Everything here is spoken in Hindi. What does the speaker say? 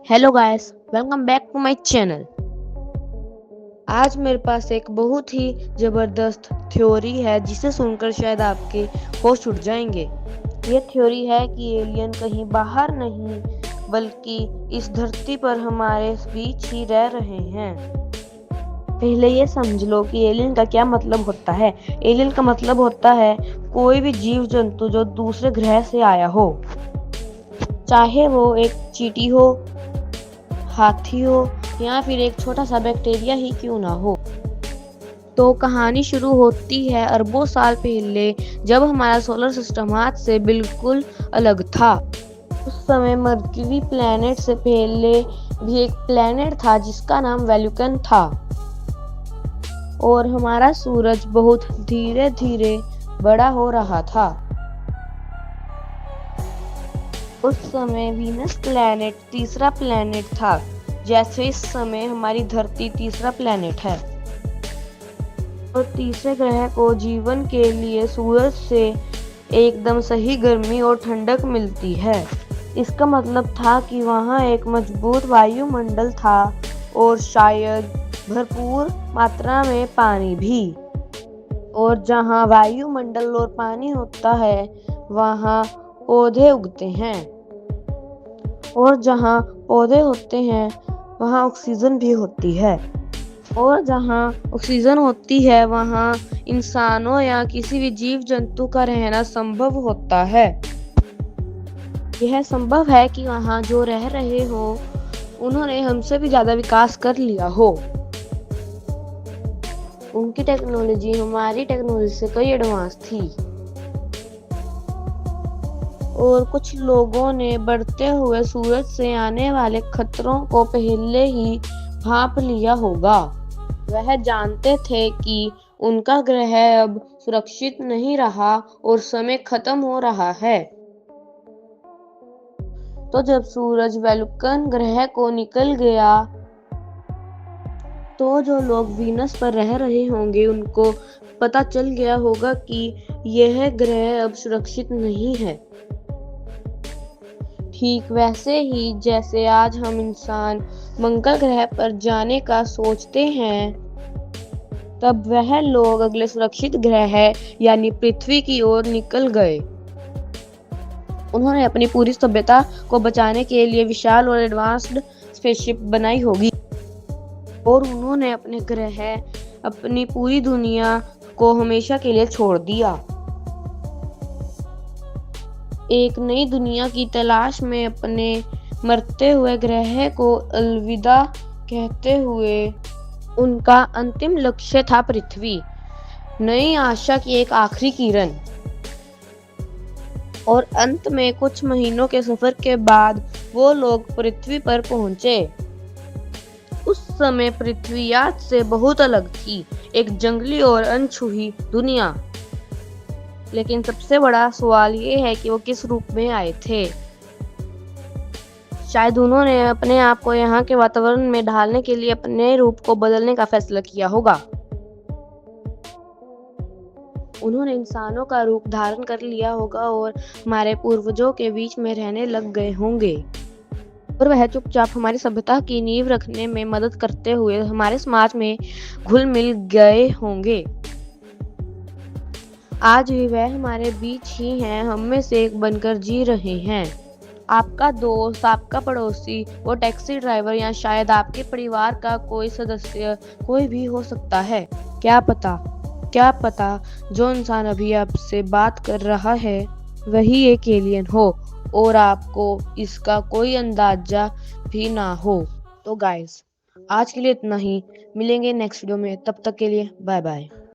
Hello guys, welcome back to my channel. आज मेरे पास एक बहुत ही ज़बरदस्त थ्योरी है जिसे सुनकर शायद आपके होश उड़ जाएंगे। ये थ्योरी है कि एलियन कहीं बाहर नहीं बल्कि इस धरती पर हमारे बीच ही रह रहे हैं। पहले ये समझ लो कि एलियन का क्या मतलब होता है। एलियन का मतलब होता है कोई भी जीव जंतु जो दूसरे ग्रह से आया हो, चाहे वो एक चींटी हो, हाथी हो या फिर एक छोटा सा बैक्टीरिया ही क्यों ना हो। तो कहानी शुरू होती है अरबों साल पहले, जब हमारा सोलर सिस्टम आज से बिल्कुल अलग था। उस समय मरकरी प्लैनेट से पहले भी एक प्लैनेट था जिसका नाम वैल्यूकन था, और हमारा सूरज बहुत धीरे धीरे बड़ा हो रहा था। उस समय वीनस प्लैनेट तीसरा प्लैनेट था, जैसे इस समय हमारी धरती तीसरा प्लैनेट है। और तीसरे ग्रह को जीवन के लिए सूरज से एकदम सही गर्मी और ठंडक मिलती है। इसका मतलब था कि वहाँ एक मजबूत वायुमंडल था और शायद भरपूर मात्रा में पानी भी। और जहाँ वायुमंडल और पानी होता है वहाँ पौधे उगते हैं, और जहाँ पौधे होते हैं वहाँ ऑक्सीजन भी होती है, और जहाँ ऑक्सीजन होती है वहाँ इंसानों या किसी भी जीव जंतु का रहना संभव होता है। यह संभव है कि वहाँ जो रह रहे हो उन्होंने हमसे भी ज्यादा विकास कर लिया हो। उनकी टेक्नोलॉजी हमारी टेक्नोलॉजी से कई एडवांस थी, और कुछ लोगों ने बढ़ते हुए सूरज से आने वाले खतरों को पहले ही भांप लिया होगा। वह जानते थे कि उनका ग्रह अब सुरक्षित नहीं रहा और समय खत्म हो रहा है। तो जब सूरज वैल्यूकन ग्रह को निकल गया, तो जो लोग वीनस पर रह रहे होंगे उनको पता चल गया होगा कि यह ग्रह अब सुरक्षित नहीं है। ठीक वैसे ही जैसे आज हम इंसान मंगल ग्रह पर जाने का सोचते हैं, तब वह लोग अगले सुरक्षित ग्रह यानी पृथ्वी की ओर निकल गए। उन्होंने अपनी पूरी सभ्यता को बचाने के लिए विशाल और एडवांस्ड स्पेसशिप बनाई होगी, और उन्होंने अपने ग्रह, अपनी पूरी दुनिया को हमेशा के लिए छोड़ दिया। एक नई दुनिया की तलाश में अपने मरते हुए ग्रह को अलविदा कहते हुए उनका अंतिम लक्ष्य था पृथ्वी, नई आशा की एक आखिरी किरण। और अंत में कुछ महीनों के सफर के बाद वो लोग पृथ्वी पर पहुंचे। उस समय पृथ्वी आज से बहुत अलग थी, एक जंगली और अनछुई दुनिया। लेकिन सबसे बड़ा सवाल ये है कि वो किस रूप में आए थे। शायद उन्होंने अपने आप को यहाँ के वातावरण में ढालने के लिए अपने रूप को बदलने का फैसला किया होगा। उन्होंने इंसानों का रूप धारण कर लिया होगा और हमारे पूर्वजों के बीच में रहने लग गए होंगे, और वह चुपचाप हमारी सभ्यता की नींव रखने में मदद करते हुए हमारे समाज में घुल मिल गए होंगे। आज भी वह हमारे बीच ही हैं, हम में से एक बनकर जी रहे हैं। आपका दोस्त, आपका पड़ोसी, वो टैक्सी ड्राइवर या शायद आपके परिवार का कोई सदस्य, कोई भी हो सकता है। क्या पता जो इंसान अभी आपसे बात कर रहा है वही एक एलियन हो और आपको इसका कोई अंदाजा भी ना हो। तो गाइस, आज के लिए इतना ही। मिलेंगे नेक्स्ट वीडियो में, तब तक के लिए बाय बाय।